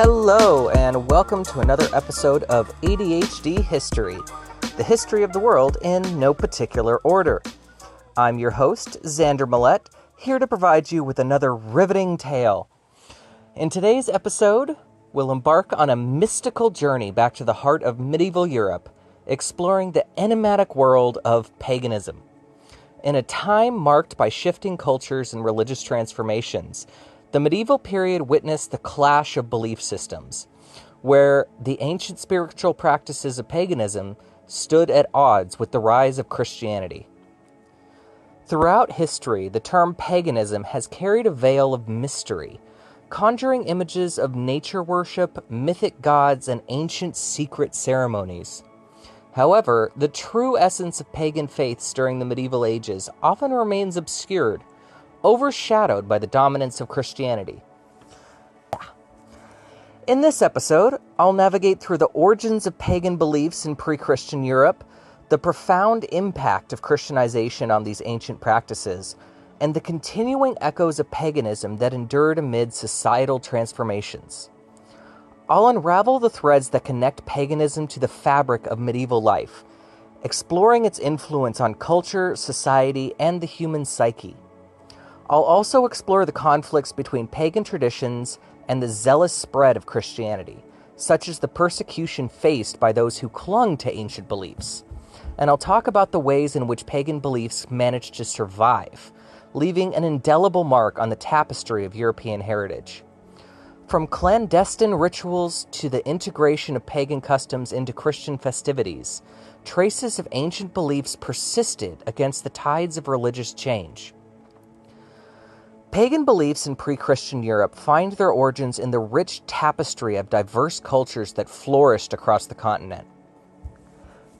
Hello, and welcome to another episode of ADHD History, the history of the world in no particular order. I'm your host, Xander Millette, here to provide you with another riveting tale. In today's episode, we'll embark on a mystical journey back to the heart of medieval Europe, exploring the enigmatic world of paganism. In a time marked by shifting cultures and religious transformations, the medieval period witnessed the clash of belief systems, where the ancient spiritual practices of paganism stood at odds with the rise of Christianity. Throughout history, the term paganism has carried a veil of mystery, conjuring images of nature worship, mythic gods, and ancient secret ceremonies. However, the true essence of pagan faiths during the medieval ages often remains obscured, overshadowed by the dominance of Christianity. In this episode, I'll navigate through the origins of pagan beliefs in pre-Christian Europe, the profound impact of Christianization on these ancient practices, and the continuing echoes of paganism that endured amid societal transformations. I'll unravel the threads that connect paganism to the fabric of medieval life, exploring its influence on culture, society, and the human psyche. I'll also explore the conflicts between pagan traditions and the zealous spread of Christianity, such as the persecution faced by those who clung to ancient beliefs. And I'll talk about the ways in which pagan beliefs managed to survive, leaving an indelible mark on the tapestry of European heritage. From clandestine rituals to the integration of pagan customs into Christian festivities, traces of ancient beliefs persisted against the tides of religious change. Pagan beliefs in pre-Christian Europe find their origins in the rich tapestry of diverse cultures that flourished across the continent.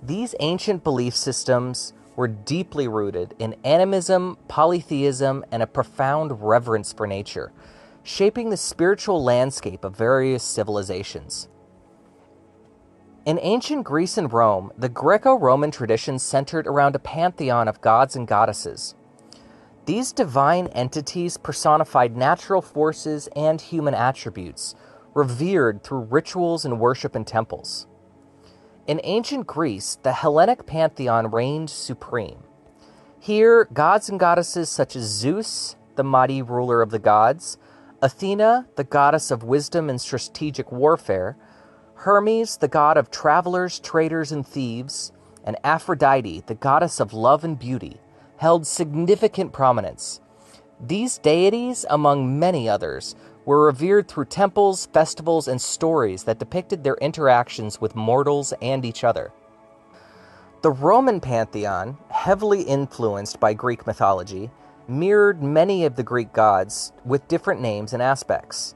These ancient belief systems were deeply rooted in animism, polytheism, and a profound reverence for nature, shaping the spiritual landscape of various civilizations. In ancient Greece and Rome, the Greco-Roman tradition centered around a pantheon of gods and goddesses. These divine entities personified natural forces and human attributes, revered through rituals and worship in temples. In ancient Greece, the Hellenic pantheon reigned supreme. Here, gods and goddesses such as Zeus, the mighty ruler of the gods, Athena, the goddess of wisdom and strategic warfare, Hermes, the god of travelers, traders, and thieves, and Aphrodite, the goddess of love and beauty, held significant prominence. These deities, among many others, were revered through temples, festivals, and stories that depicted their interactions with mortals and each other. The Roman pantheon, heavily influenced by Greek mythology, mirrored many of the Greek gods with different names and aspects.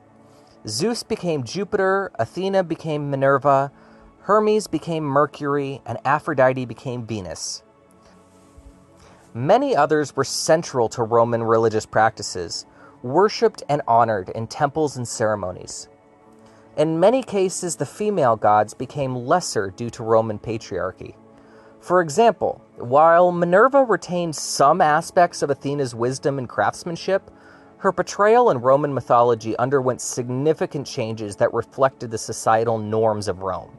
Zeus became Jupiter, Athena became Minerva, Hermes became Mercury, and Aphrodite became Venus. Many others were central to Roman religious practices, worshipped and honored in temples and ceremonies. In many cases, the female gods became lesser due to Roman patriarchy. For example, while Minerva retained some aspects of Athena's wisdom and craftsmanship, her portrayal in Roman mythology underwent significant changes that reflected the societal norms of Rome.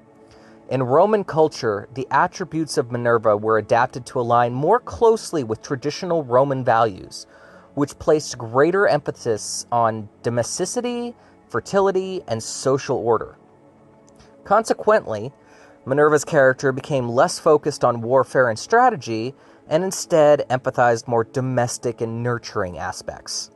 In Roman culture, the attributes of Minerva were adapted to align more closely with traditional Roman values, which placed greater emphasis on domesticity, fertility, and social order. Consequently, Minerva's character became less focused on warfare and strategy, and instead empathized more domestic and nurturing aspects.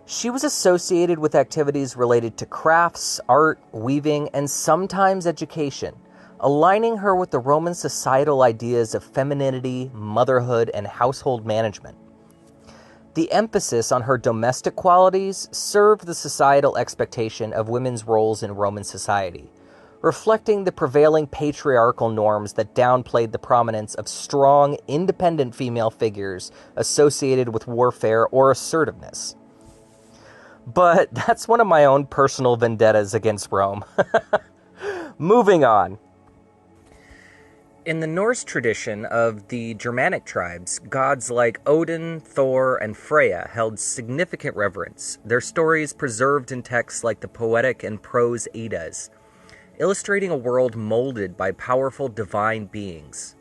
She was associated with activities related to crafts, art, weaving, and sometimes education, aligning her with the Roman societal ideas of femininity, motherhood, and household management. The emphasis on her domestic qualities served the societal expectation of women's roles in Roman society, reflecting the prevailing patriarchal norms that downplayed the prominence of strong, independent female figures associated with warfare or assertiveness. But that's one of my own personal vendettas against Rome. Moving on. In the Norse tradition of the Germanic tribes, gods like Odin, Thor, and Freya held significant reverence, their stories preserved in texts like the poetic and prose Eddas, illustrating a world molded by powerful divine beings.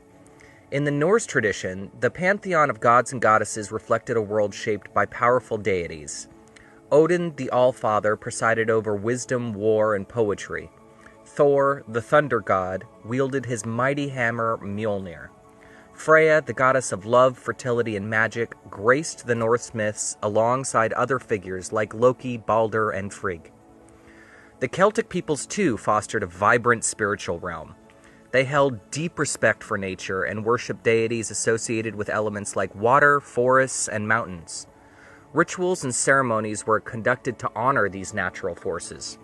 In the Norse tradition, the pantheon of gods and goddesses reflected a world shaped by powerful deities. Odin, the All-Father, presided over wisdom, war, and poetry. Thor, the thunder god, wielded his mighty hammer Mjolnir. Freya, the goddess of love, fertility, and magic, graced the Norse myths alongside other figures like Loki, Balder, and Frigg. The Celtic peoples, too, fostered a vibrant spiritual realm. They held deep respect for nature and worshipped deities associated with elements like water, forests, and mountains. Rituals and ceremonies were conducted to honor these natural forces.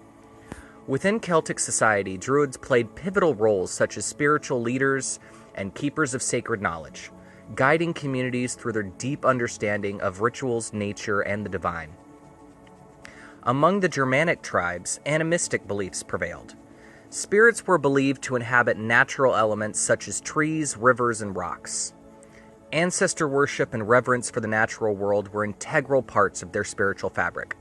Within Celtic society, Druids played pivotal roles such as spiritual leaders and keepers of sacred knowledge, guiding communities through their deep understanding of rituals, nature, and the divine. Among the Germanic tribes, animistic beliefs prevailed. Spirits were believed to inhabit natural elements such as trees, rivers, and rocks. Ancestor worship and reverence for the natural world were integral parts of their spiritual fabric.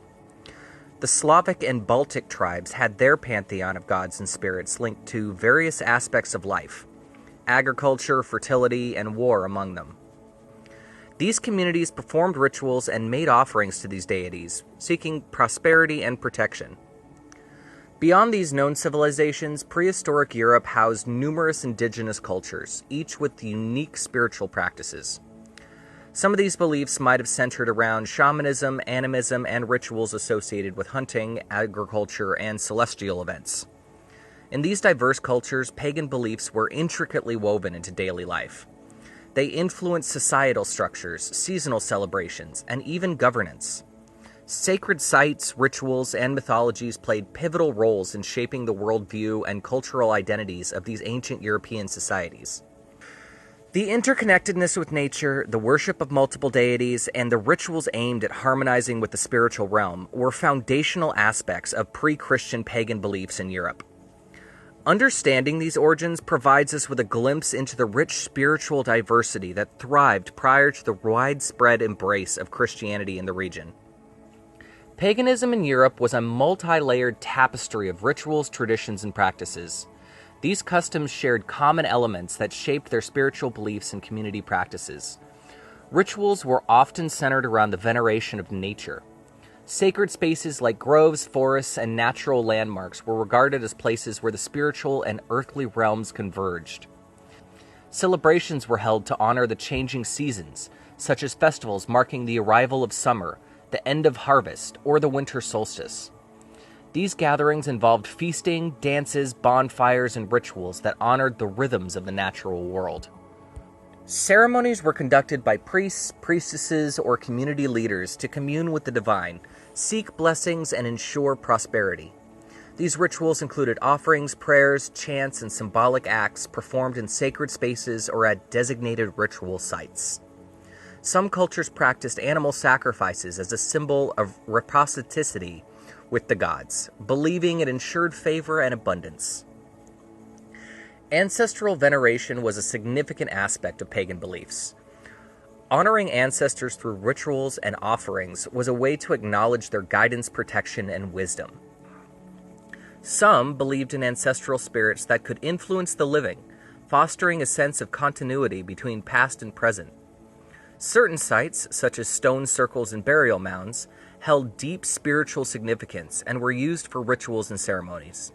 The Slavic and Baltic tribes had their pantheon of gods and spirits linked to various aspects of life, agriculture, fertility, and war among them. These communities performed rituals and made offerings to these deities, seeking prosperity and protection. Beyond these known civilizations, prehistoric Europe housed numerous indigenous cultures, each with unique spiritual practices. Some of these beliefs might have centered around shamanism, animism, and rituals associated with hunting, agriculture, and celestial events. In these diverse cultures, pagan beliefs were intricately woven into daily life. They influenced societal structures, seasonal celebrations, and even governance. Sacred sites, rituals, and mythologies played pivotal roles in shaping the worldview and cultural identities of these ancient European societies. The interconnectedness with nature, the worship of multiple deities, and the rituals aimed at harmonizing with the spiritual realm were foundational aspects of pre-Christian pagan beliefs in Europe. Understanding these origins provides us with a glimpse into the rich spiritual diversity that thrived prior to the widespread embrace of Christianity in the region. Paganism in Europe was a multi-layered tapestry of rituals, traditions, and practices. These customs shared common elements that shaped their spiritual beliefs and community practices. Rituals were often centered around the veneration of nature. Sacred spaces like groves, forests, and natural landmarks were regarded as places where the spiritual and earthly realms converged. Celebrations were held to honor the changing seasons, such as festivals marking the arrival of summer, the end of harvest, or the winter solstice. These gatherings involved feasting, dances, bonfires, and rituals that honored the rhythms of the natural world. Ceremonies were conducted by priests, priestesses, or community leaders to commune with the divine, seek blessings, and ensure prosperity. These rituals included offerings, prayers, chants, and symbolic acts performed in sacred spaces or at designated ritual sites. Some cultures practiced animal sacrifices as a symbol of reciprocity with the gods, believing it ensured favor and abundance. Ancestral veneration was a significant aspect of pagan beliefs. Honoring ancestors through rituals and offerings was a way to acknowledge their guidance, protection, and wisdom. Some believed in ancestral spirits that could influence the living, fostering a sense of continuity between past and present. Certain sites, such as stone circles and burial mounds, held deep spiritual significance and were used for rituals and ceremonies.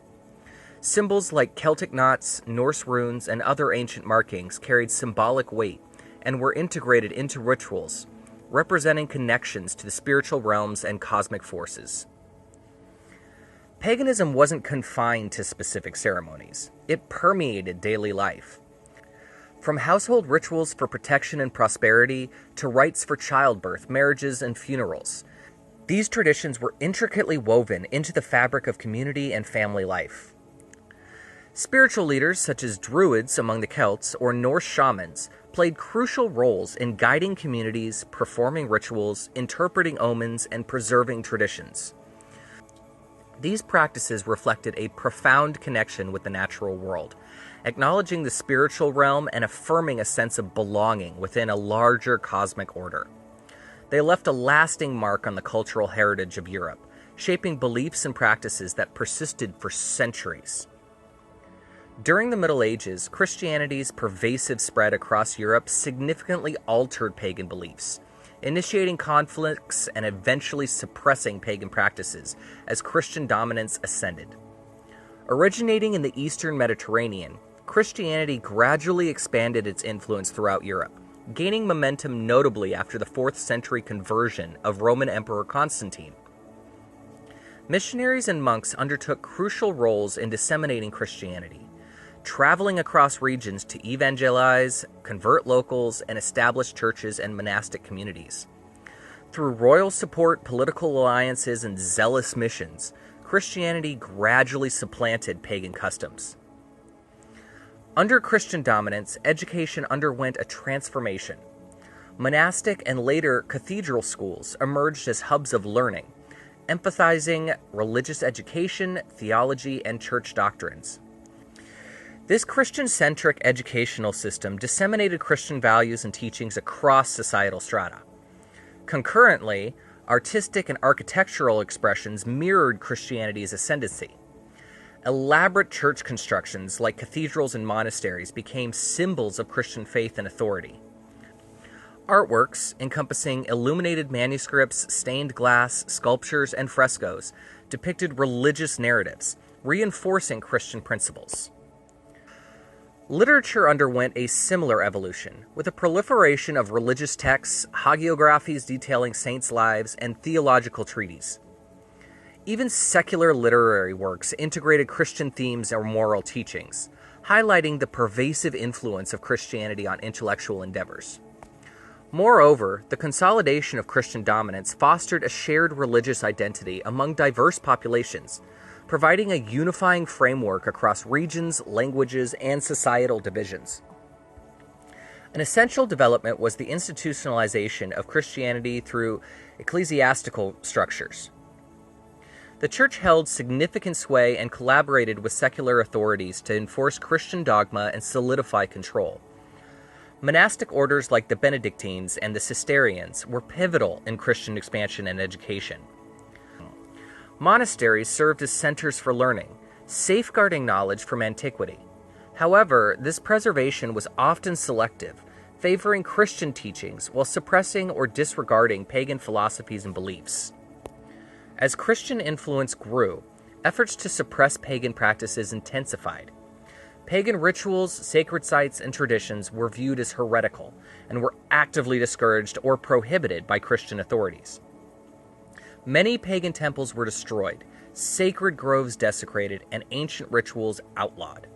Symbols like Celtic knots, Norse runes, and other ancient markings carried symbolic weight and were integrated into rituals, representing connections to the spiritual realms and cosmic forces. Paganism wasn't confined to specific ceremonies. It permeated daily life. From household rituals for protection and prosperity to rites for childbirth, marriages, and funerals, these traditions were intricately woven into the fabric of community and family life. Spiritual leaders such as Druids among the Celts or Norse shamans played crucial roles in guiding communities, performing rituals, interpreting omens, and preserving traditions. These practices reflected a profound connection with the natural world acknowledging the spiritual realm and affirming a sense of belonging within a larger cosmic order. They left a lasting mark on the cultural heritage of Europe, shaping beliefs and practices that persisted for centuries. During the Middle Ages, Christianity's pervasive spread across Europe significantly altered pagan beliefs, initiating conflicts and eventually suppressing pagan practices as Christian dominance ascended. Originating in the Eastern Mediterranean, Christianity gradually expanded its influence throughout Europe, gaining momentum notably after the 4th century conversion of Roman Emperor Constantine. Missionaries and monks undertook crucial roles in disseminating Christianity, traveling across regions to evangelize, convert locals, and establish churches and monastic communities. Through royal support, political alliances, and zealous missions, Christianity gradually supplanted pagan customs. Under Christian dominance, education underwent a transformation. Monastic and later cathedral schools emerged as hubs of learning, emphasizing religious education, theology, and church doctrines. This Christian-centric educational system disseminated Christian values and teachings across societal strata. Concurrently, artistic and architectural expressions mirrored Christianity's ascendancy. Elaborate church constructions like cathedrals and monasteries became symbols of Christian faith and authority. Artworks, encompassing illuminated manuscripts, stained glass, sculptures, and frescoes, depicted religious narratives, reinforcing Christian principles. Literature underwent a similar evolution, with a proliferation of religious texts, hagiographies detailing saints' lives, and theological treatises. Even secular literary works integrated Christian themes or moral teachings, highlighting the pervasive influence of Christianity on intellectual endeavors. Moreover, the consolidation of Christian dominance fostered a shared religious identity among diverse populations, providing a unifying framework across regions, languages, and societal divisions. An essential development was the institutionalization of Christianity through ecclesiastical structures. The Church held significant sway and collaborated with secular authorities to enforce Christian dogma and solidify control. Monastic orders like the Benedictines and the Cistercians were pivotal in Christian expansion and education. Monasteries served as centers for learning, safeguarding knowledge from antiquity. However, this preservation was often selective, favoring Christian teachings while suppressing or disregarding pagan philosophies and beliefs. As Christian influence grew, efforts to suppress pagan practices intensified. Pagan rituals, sacred sites, and traditions were viewed as heretical and were actively discouraged or prohibited by Christian authorities. Many pagan temples were destroyed, sacred groves desecrated, and ancient rituals outlawed.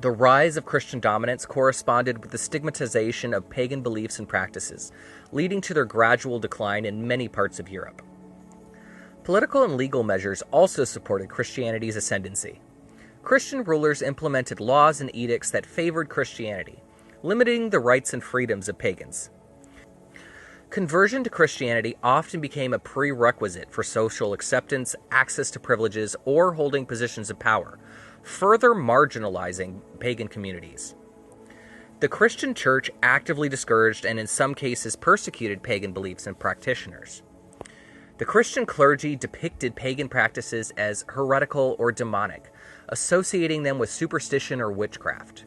The rise of Christian dominance corresponded with the stigmatization of pagan beliefs and practices, leading to their gradual decline in many parts of Europe. Political and legal measures also supported Christianity's ascendancy. Christian rulers implemented laws and edicts that favored Christianity, limiting the rights and freedoms of pagans. Conversion to Christianity often became a prerequisite for social acceptance, access to privileges, or holding positions of power, further marginalizing pagan communities. The Christian Church actively discouraged and in some cases persecuted pagan beliefs and practitioners. The Christian clergy depicted pagan practices as heretical or demonic, associating them with superstition or witchcraft.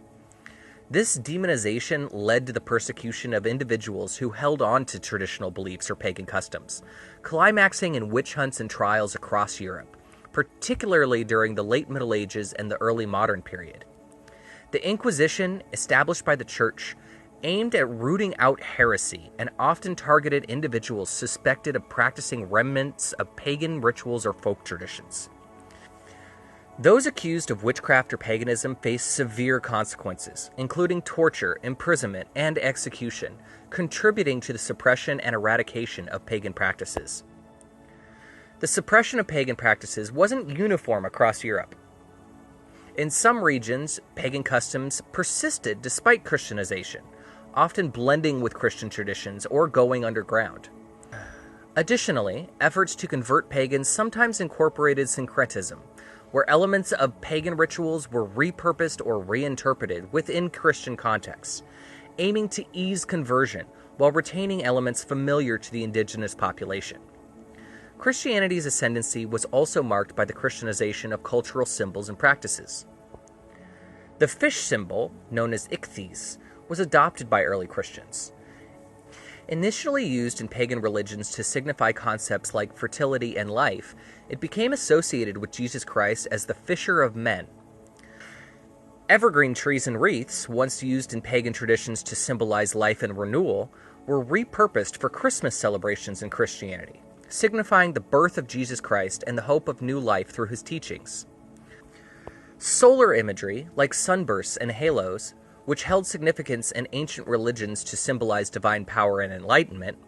This demonization led to the persecution of individuals who held on to traditional beliefs or pagan customs, climaxing in witch hunts and trials across Europe, particularly during the late Middle Ages and the early modern period. The Inquisition, established by the Church, aimed at rooting out heresy and often targeted individuals suspected of practicing remnants of pagan rituals or folk traditions. Those accused of witchcraft or paganism faced severe consequences, including torture, imprisonment, and execution, contributing to the suppression and eradication of pagan practices. The suppression of pagan practices wasn't uniform across Europe. In some regions, pagan customs persisted despite Christianization, often blending with Christian traditions or going underground. Additionally, efforts to convert pagans sometimes incorporated syncretism, where elements of pagan rituals were repurposed or reinterpreted within Christian contexts, aiming to ease conversion while retaining elements familiar to the indigenous population. Christianity's ascendancy was also marked by the Christianization of cultural symbols and practices. The fish symbol, known as ichthys, was adopted by early Christians. Initially used in pagan religions to signify concepts like fertility and life, it became associated with Jesus Christ as the fisher of men. Evergreen trees and wreaths, once used in pagan traditions to symbolize life and renewal, were repurposed for Christmas celebrations in Christianity, signifying the birth of Jesus Christ and the hope of new life through his teachings. Solar imagery, like sunbursts and halos, which held significance in ancient religions to symbolize divine power and enlightenment,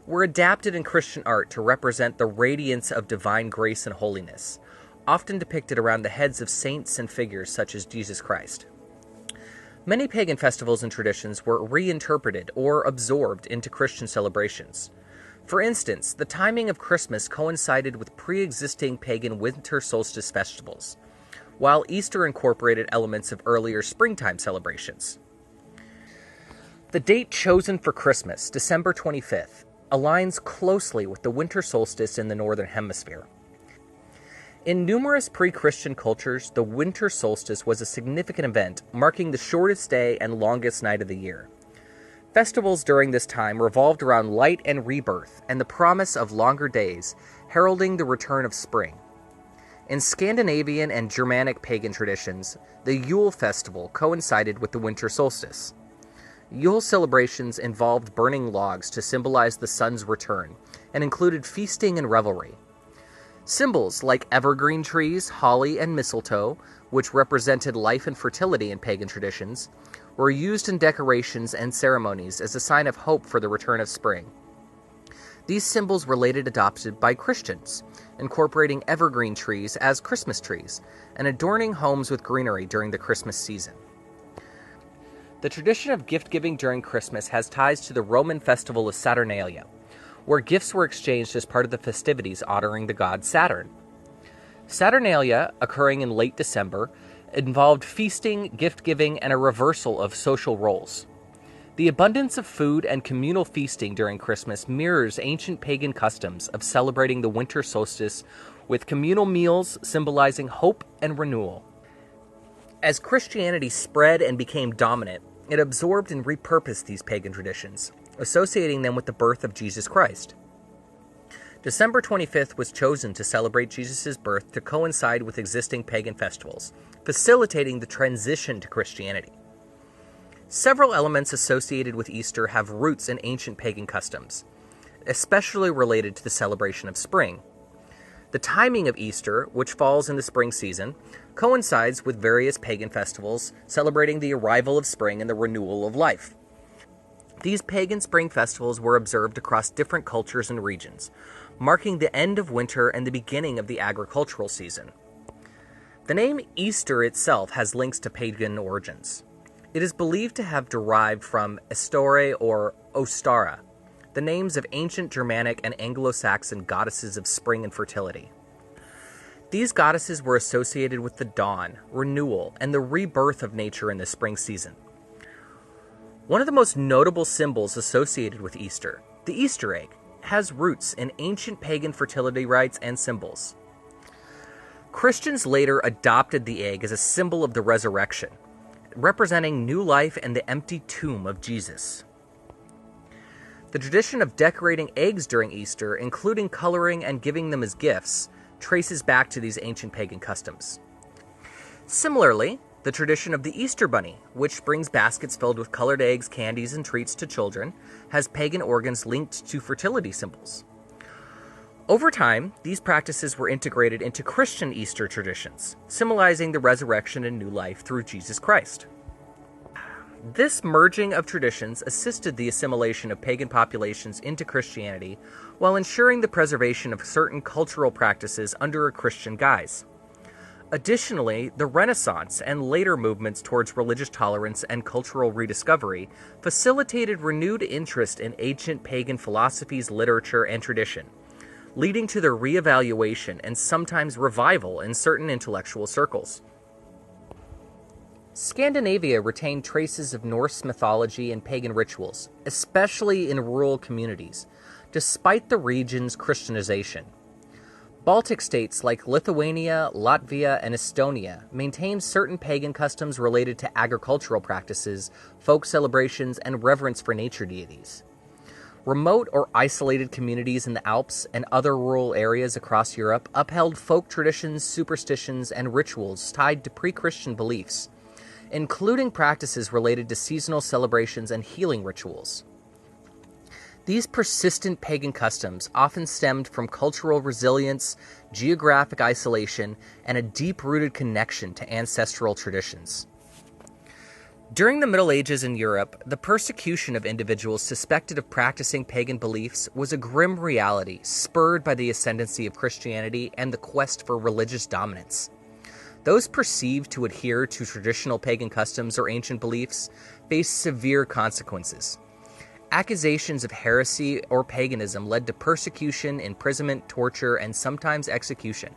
were adapted in Christian art to represent the radiance of divine grace and holiness, often depicted around the heads of saints and figures such as Jesus Christ. Many pagan festivals and traditions were reinterpreted or absorbed into Christian celebrations. For instance, the timing of Christmas coincided with pre-existing pagan winter solstice festivals, while Easter incorporated elements of earlier springtime celebrations. The date chosen for Christmas, December 25th, aligns closely with the winter solstice in the Northern Hemisphere. In numerous pre-Christian cultures, the winter solstice was a significant event, marking the shortest day and longest night of the year. Festivals during this time revolved around light and rebirth, and the promise of longer days, heralding the return of spring. In Scandinavian and Germanic pagan traditions, the Yule festival coincided with the winter solstice. Yule celebrations involved burning logs to symbolize the sun's return, and included feasting and revelry. Symbols like evergreen trees, holly, and mistletoe, which represented life and fertility in pagan traditions, were used in decorations and ceremonies as a sign of hope for the return of spring. These symbols were later adopted by Christians, incorporating evergreen trees as Christmas trees, and adorning homes with greenery during the Christmas season. The tradition of gift-giving during Christmas has ties to the Roman festival of Saturnalia, where gifts were exchanged as part of the festivities honoring the god Saturn. Saturnalia, occurring in late December, involved feasting, gift-giving, and a reversal of social roles. The abundance of food and communal feasting during Christmas mirrors ancient pagan customs of celebrating the winter solstice with communal meals symbolizing hope and renewal. As Christianity spread and became dominant, it absorbed and repurposed these pagan traditions, associating them with the birth of Jesus Christ. December 25th was chosen to celebrate Jesus' birth to coincide with existing pagan festivals, facilitating the transition to Christianity. Several elements associated with Easter have roots in ancient pagan customs, especially related to the celebration of spring. The timing of Easter, which falls in the spring season, coincides with various pagan festivals celebrating the arrival of spring and the renewal of life. These pagan spring festivals were observed across different cultures and regions, marking the end of winter and the beginning of the agricultural season. The name Easter itself has links to pagan origins. It is believed to have derived from Estore or Ostara, the names of ancient Germanic and Anglo-Saxon goddesses of spring and fertility. These goddesses were associated with the dawn, renewal, and the rebirth of nature in the spring season. One of the most notable symbols associated with Easter, the Easter egg, has roots in ancient pagan fertility rites and symbols. Christians later adopted the egg as a symbol of the resurrection, representing new life and the empty tomb of Jesus. The tradition of decorating eggs during Easter, including coloring and giving them as gifts, traces back to these ancient pagan customs. Similarly, the tradition of the Easter Bunny, which brings baskets filled with colored eggs, candies, and treats to children, has pagan origins linked to fertility symbols. Over time, these practices were integrated into Christian Easter traditions, symbolizing the resurrection and new life through Jesus Christ. This merging of traditions assisted the assimilation of pagan populations into Christianity while ensuring the preservation of certain cultural practices under a Christian guise. Additionally, the Renaissance and later movements towards religious tolerance and cultural rediscovery facilitated renewed interest in ancient pagan philosophies, literature, and tradition, leading to their reevaluation and sometimes revival in certain intellectual circles. Scandinavia retained traces of Norse mythology and pagan rituals, especially in rural communities, despite the region's Christianization. Baltic states like Lithuania, Latvia, and Estonia maintained certain pagan customs related to agricultural practices, folk celebrations, and reverence for nature deities. Remote or isolated communities in the Alps and other rural areas across Europe upheld folk traditions, superstitions, and rituals tied to pre-Christian beliefs, including practices related to seasonal celebrations and healing rituals. These persistent pagan customs often stemmed from cultural resilience, geographic isolation, and a deep-rooted connection to ancestral traditions. During the Middle Ages in Europe, the persecution of individuals suspected of practicing pagan beliefs was a grim reality spurred by the ascendancy of Christianity and the quest for religious dominance. Those perceived to adhere to traditional pagan customs or ancient beliefs faced severe consequences. Accusations of heresy or paganism led to persecution, imprisonment, torture, and sometimes execution.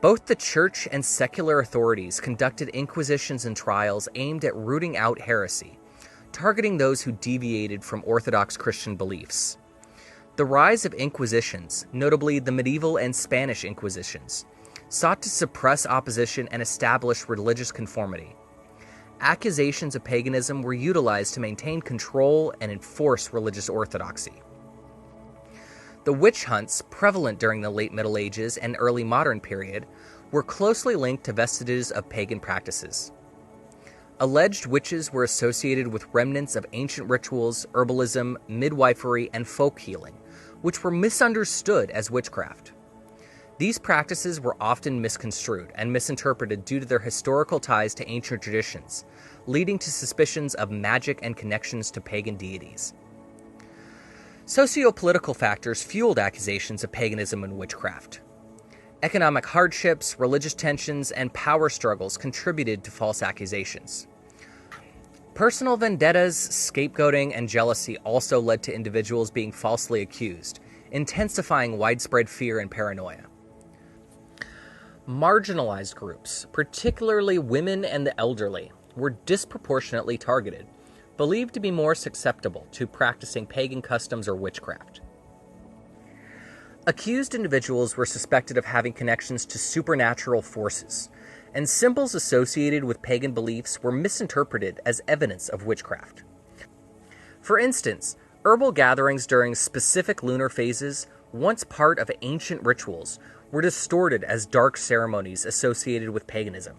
Both the church and secular authorities conducted inquisitions and trials aimed at rooting out heresy, targeting those who deviated from Orthodox Christian beliefs. The rise of inquisitions, notably the medieval and Spanish inquisitions, sought to suppress opposition and establish religious conformity. Accusations of paganism were utilized to maintain control and enforce religious orthodoxy. The witch hunts prevalent during the late Middle Ages and early modern period were closely linked to vestiges of pagan practices. Alleged witches were associated with remnants of ancient rituals, herbalism, midwifery, and folk healing, which were misunderstood as witchcraft. These practices were often misconstrued and misinterpreted due to their historical ties to ancient traditions, leading to suspicions of magic and connections to pagan deities. Socio-political factors fueled accusations of paganism and witchcraft. Economic hardships, religious tensions, and power struggles contributed to false accusations. Personal vendettas, scapegoating, and jealousy also led to individuals being falsely accused, intensifying widespread fear and paranoia. Marginalized groups, particularly women and the elderly, were disproportionately targeted, believed to be more susceptible to practicing pagan customs or witchcraft. Accused individuals were suspected of having connections to supernatural forces, and symbols associated with pagan beliefs were misinterpreted as evidence of witchcraft. For instance, herbal gatherings during specific lunar phases, once part of ancient rituals, were distorted as dark ceremonies associated with paganism.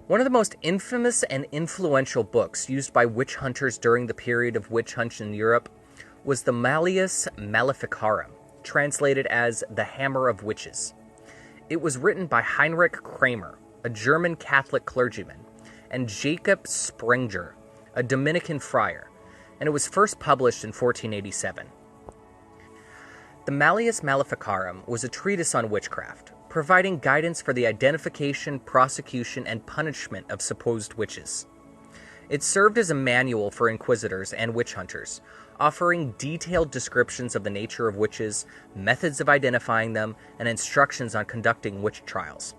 One of the most infamous and influential books used by witch hunters during the period of witch hunts in Europe was the Malleus Maleficarum, translated as The Hammer of Witches. It was written by Heinrich Kramer, a German Catholic clergyman, and Jacob Sprenger, a Dominican friar, and it was first published in 1487. The Malleus Maleficarum was a treatise on witchcraft, providing guidance for the identification, prosecution, and punishment of supposed witches. It served as a manual for inquisitors and witch hunters, offering detailed descriptions of the nature of witches, methods of identifying them, and instructions on conducting witch trials.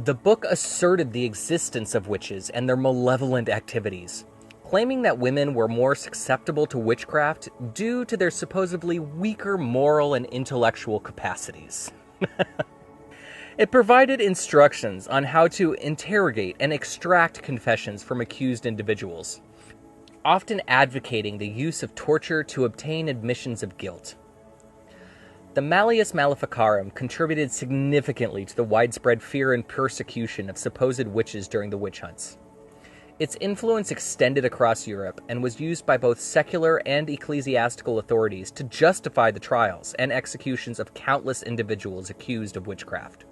The book asserted the existence of witches and their malevolent activities, claiming that women were more susceptible to witchcraft due to their supposedly weaker moral and intellectual capacities. It provided instructions on how to interrogate and extract confessions from accused individuals, often advocating the use of torture to obtain admissions of guilt. The Malleus Maleficarum contributed significantly to the widespread fear and persecution of supposed witches during the witch hunts. Its influence extended across Europe and was used by both secular and ecclesiastical authorities to justify the trials and executions of countless individuals accused of witchcraft.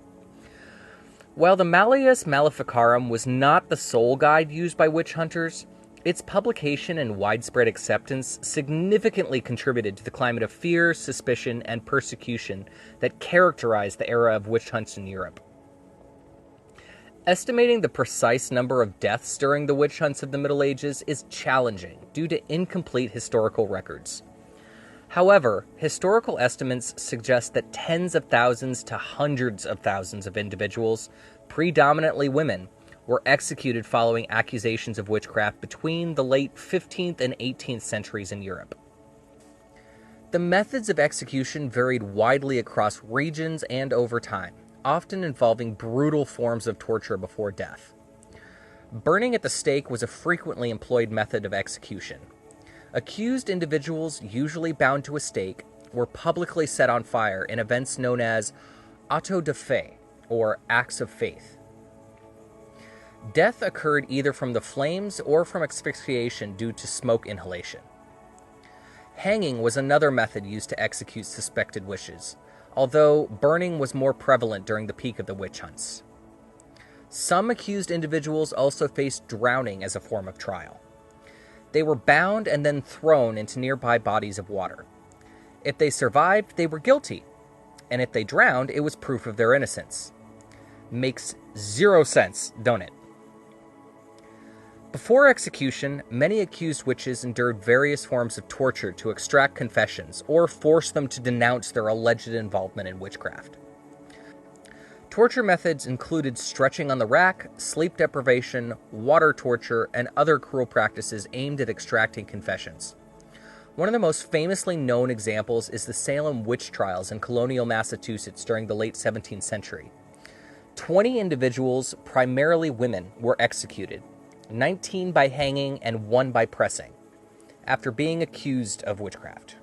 While the Malleus Maleficarum was not the sole guide used by witch hunters, its publication and widespread acceptance significantly contributed to the climate of fear, suspicion, and persecution that characterized the era of witch hunts in Europe. Estimating the precise number of deaths during the witch hunts of the Middle Ages is challenging due to incomplete historical records. However, historical estimates suggest that tens of thousands to hundreds of thousands of individuals, predominantly women, were executed following accusations of witchcraft between the late 15th and 18th centuries in Europe. The methods of execution varied widely across regions and over time, often involving brutal forms of torture before death. Burning at the stake was a frequently employed method of execution. Accused individuals, usually bound to a stake, were publicly set on fire in events known as auto de fe, or acts of faith. Death occurred either from the flames or from asphyxiation due to smoke inhalation. Hanging was another method used to execute suspected witches, although burning was more prevalent during the peak of the witch hunts. Some accused individuals also faced drowning as a form of trial. They were bound and then thrown into nearby bodies of water. If they survived, they were guilty, and if they drowned, it was proof of their innocence. Makes zero sense, don't it? Before execution, many accused witches endured various forms of torture to extract confessions or force them to denounce their alleged involvement in witchcraft. Torture methods included stretching on the rack, sleep deprivation, water torture, and other cruel practices aimed at extracting confessions. One of the most famously known examples is the Salem witch trials in colonial Massachusetts during the late 17th century. 20 individuals, primarily women, were executed, 19 by hanging and 1 by pressing, after being accused of witchcraft.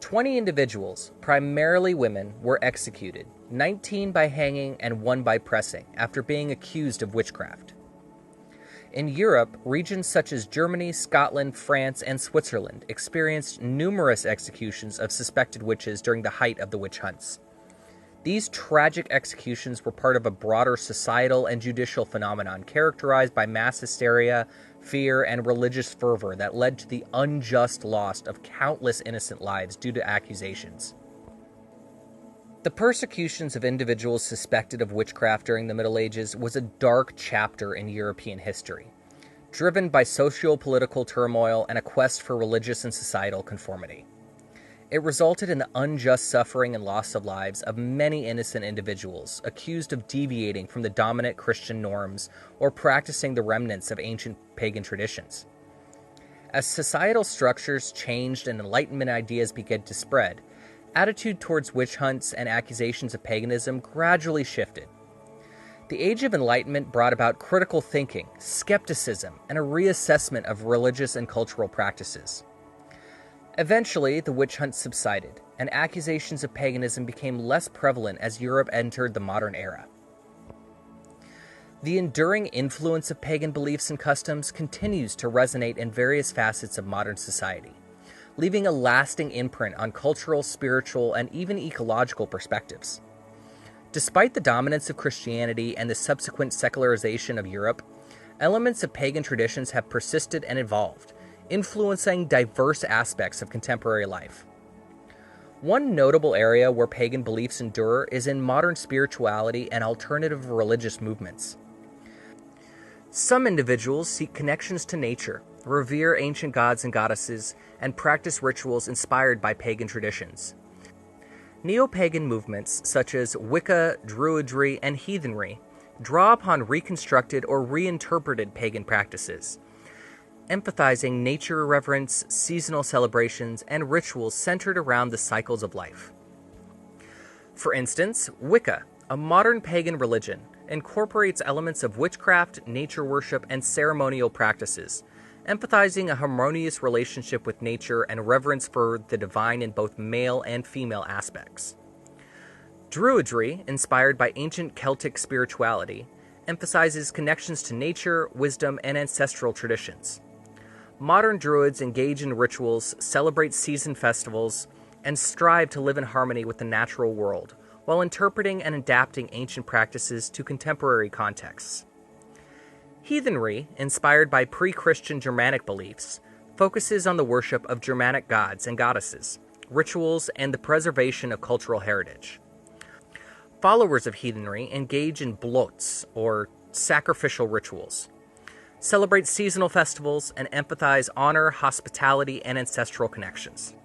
20 individuals, primarily women, were executed, 19 by hanging and 1 by pressing, after being accused of witchcraft. In Europe, regions such as Germany, Scotland, France, and Switzerland experienced numerous executions of suspected witches during the height of the witch hunts. These tragic executions were part of a broader societal and judicial phenomenon characterized by mass hysteria, fear, and religious fervor that led to the unjust loss of countless innocent lives due to accusations. The persecutions of individuals suspected of witchcraft during the Middle Ages was a dark chapter in European history, driven by socio-political turmoil and a quest for religious and societal conformity. It resulted in the unjust suffering and loss of lives of many innocent individuals accused of deviating from the dominant Christian norms or practicing the remnants of ancient pagan traditions. As societal structures changed and Enlightenment ideas began to spread, attitude towards witch hunts and accusations of paganism gradually shifted. The Age of Enlightenment brought about critical thinking, skepticism, and a reassessment of religious and cultural practices. Eventually, the witch hunt subsided, and accusations of paganism became less prevalent as Europe entered the modern era. The enduring influence of pagan beliefs and customs continues to resonate in various facets of modern society, leaving a lasting imprint on cultural, spiritual, and even ecological perspectives. Despite the dominance of Christianity and the subsequent secularization of Europe, elements of pagan traditions have persisted and evolved, influencing diverse aspects of contemporary life. One notable area where pagan beliefs endure is in modern spirituality and alternative religious movements. Some individuals seek connections to nature, revere ancient gods and goddesses, and practice rituals inspired by pagan traditions. Neo-pagan movements such as Wicca, Druidry, and heathenry draw upon reconstructed or reinterpreted pagan practices, emphasizing nature reverence, seasonal celebrations, and rituals centered around the cycles of life. For instance, Wicca, a modern pagan religion, incorporates elements of witchcraft, nature worship, and ceremonial practices, emphasizing a harmonious relationship with nature and reverence for the divine in both male and female aspects. Druidry, inspired by ancient Celtic spirituality, emphasizes connections to nature, wisdom, and ancestral traditions. Modern Druids engage in rituals, celebrate season festivals, and strive to live in harmony with the natural world, while interpreting and adapting ancient practices to contemporary contexts. Heathenry, inspired by pre-Christian Germanic beliefs, focuses on the worship of Germanic gods and goddesses, rituals, and the preservation of cultural heritage. Followers of heathenry engage in blots, or sacrificial rituals, celebrate seasonal festivals, and empathize honor, hospitality, and ancestral connections.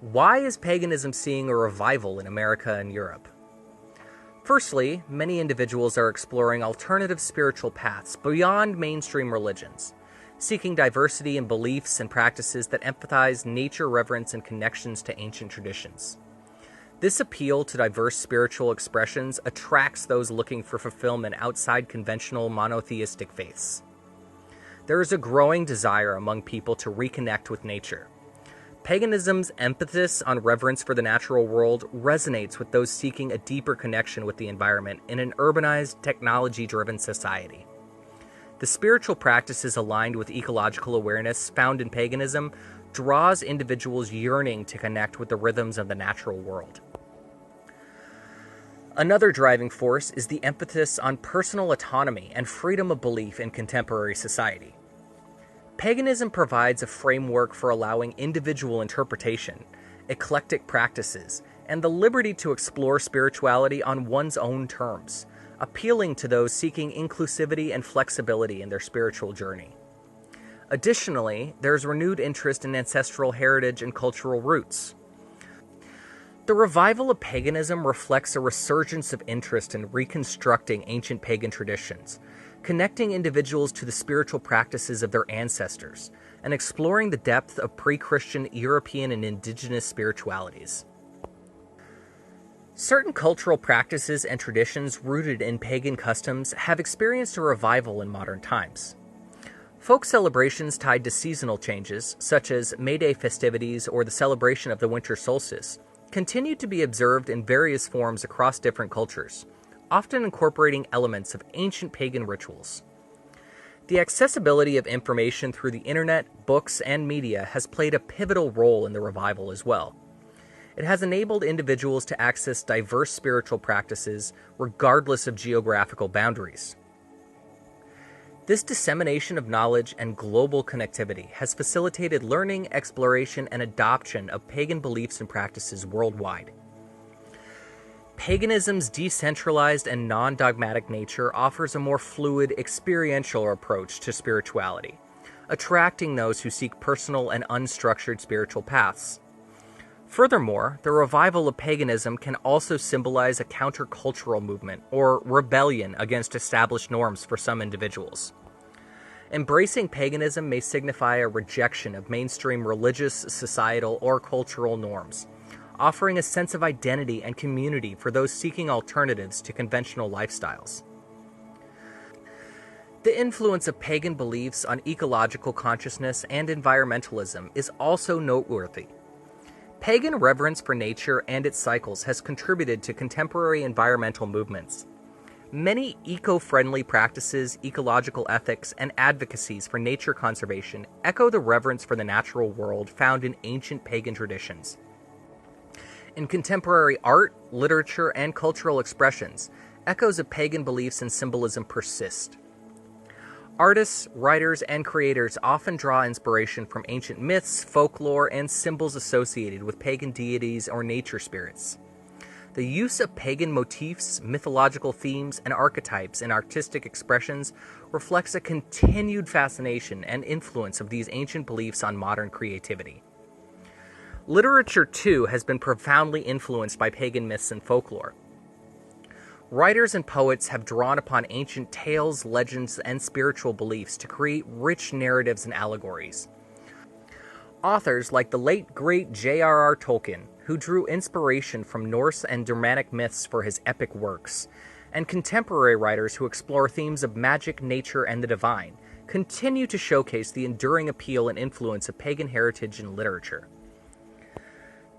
Why is paganism seeing a revival in America and Europe? Firstly, many individuals are exploring alternative spiritual paths beyond mainstream religions, seeking diversity in beliefs and practices that emphasize nature reverence and connections to ancient traditions. This appeal to diverse spiritual expressions attracts those looking for fulfillment outside conventional monotheistic faiths. There is a growing desire among people to reconnect with nature. Paganism's emphasis on reverence for the natural world resonates with those seeking a deeper connection with the environment in an urbanized, technology-driven society. The spiritual practices aligned with ecological awareness found in paganism draws individuals yearning to connect with the rhythms of the natural world. Another driving force is the emphasis on personal autonomy and freedom of belief in contemporary society. Paganism provides a framework for allowing individual interpretation, eclectic practices, and the liberty to explore spirituality on one's own terms, appealing to those seeking inclusivity and flexibility in their spiritual journey. Additionally, there's renewed interest in ancestral heritage and cultural roots. The revival of paganism reflects a resurgence of interest in reconstructing ancient pagan traditions, connecting individuals to the spiritual practices of their ancestors, and exploring the depth of pre-Christian European and indigenous spiritualities. Certain cultural practices and traditions rooted in pagan customs have experienced a revival in modern times. Folk celebrations tied to seasonal changes, such as May Day festivities or the celebration of the winter solstice, continue to be observed in various forms across different cultures, often incorporating elements of ancient pagan rituals. The accessibility of information through the internet, books, and media has played a pivotal role in the revival as well. It has enabled individuals to access diverse spiritual practices regardless of geographical boundaries. This dissemination of knowledge and global connectivity has facilitated learning, exploration, and adoption of pagan beliefs and practices worldwide. Paganism's decentralized and non-dogmatic nature offers a more fluid, experiential approach to spirituality, attracting those who seek personal and unstructured spiritual paths. Furthermore, the revival of paganism can also symbolize a countercultural movement or rebellion against established norms for some individuals. Embracing paganism may signify a rejection of mainstream religious, societal, or cultural norms, offering a sense of identity and community for those seeking alternatives to conventional lifestyles. The influence of pagan beliefs on ecological consciousness and environmentalism is also noteworthy. Pagan reverence for nature and its cycles has contributed to contemporary environmental movements. Many eco-friendly practices, ecological ethics, and advocacies for nature conservation echo the reverence for the natural world found in ancient pagan traditions. In contemporary art, literature, and cultural expressions, echoes of pagan beliefs and symbolism persist. Artists, writers, and creators often draw inspiration from ancient myths, folklore, and symbols associated with pagan deities or nature spirits. The use of pagan motifs, mythological themes, and archetypes in artistic expressions reflects a continued fascination and influence of these ancient beliefs on modern creativity. Literature, too, has been profoundly influenced by pagan myths and folklore. Writers and poets have drawn upon ancient tales, legends, and spiritual beliefs to create rich narratives and allegories. Authors like the late great J.R.R. Tolkien, who drew inspiration from Norse and Germanic myths for his epic works, and contemporary writers who explore themes of magic, nature, and the divine, continue to showcase the enduring appeal and influence of pagan heritage in literature.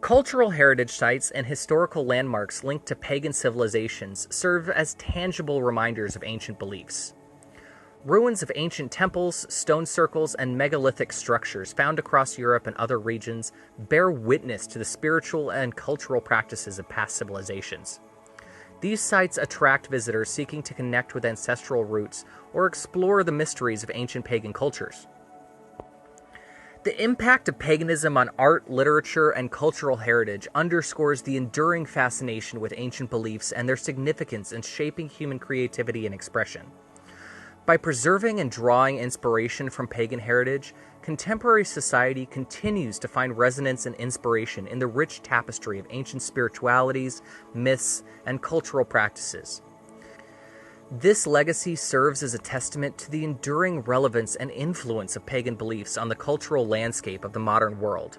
Cultural heritage sites and historical landmarks linked to pagan civilizations serve as tangible reminders of ancient beliefs. Ruins of ancient temples, stone circles, and megalithic structures found across Europe and other regions bear witness to the spiritual and cultural practices of past civilizations. These sites attract visitors seeking to connect with ancestral roots or explore the mysteries of ancient pagan cultures. The impact of paganism on art, literature, and cultural heritage underscores the enduring fascination with ancient beliefs and their significance in shaping human creativity and expression. By preserving and drawing inspiration from pagan heritage, contemporary society continues to find resonance and inspiration in the rich tapestry of ancient spiritualities, myths, and cultural practices. This legacy serves as a testament to the enduring relevance and influence of pagan beliefs on the cultural landscape of the modern world.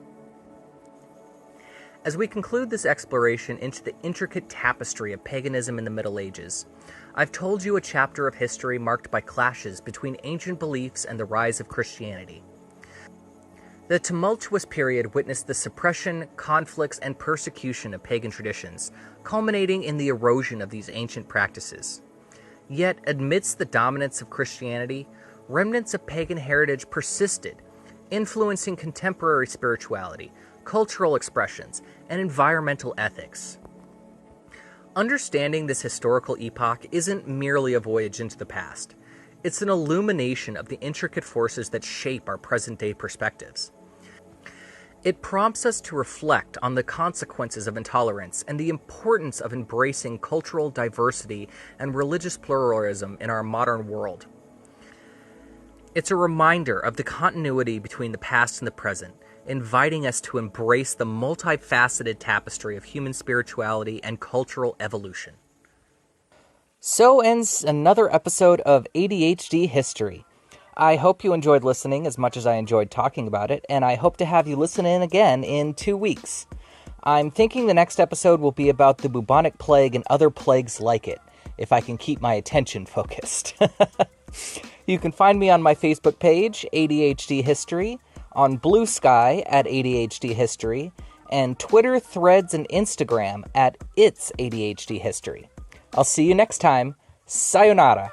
As we conclude this exploration into the intricate tapestry of paganism in the Middle Ages, I've told you a chapter of history marked by clashes between ancient beliefs and the rise of Christianity. The tumultuous period witnessed the suppression, conflicts, and persecution of pagan traditions, culminating in the erosion of these ancient practices. Yet, amidst the dominance of Christianity, remnants of pagan heritage persisted, influencing contemporary spirituality, cultural expressions, and environmental ethics. Understanding this historical epoch isn't merely a voyage into the past. It's an illumination of the intricate forces that shape our present-day perspectives. It prompts us to reflect on the consequences of intolerance and the importance of embracing cultural diversity and religious pluralism in our modern world. It's a reminder of the continuity between the past and the present, inviting us to embrace the multifaceted tapestry of human spirituality and cultural evolution. So ends another episode of ADHD History. I hope you enjoyed listening as much as I enjoyed talking about it, and I hope to have you listen in again in 2 weeks. I'm thinking the next episode will be about the bubonic plague and other plagues like it, if I can keep my attention focused. You can find me on my Facebook page, ADHD History, on Blue Sky at ADHD History, and Twitter, Threads, and Instagram at It's ADHD History. I'll see you next time. Sayonara.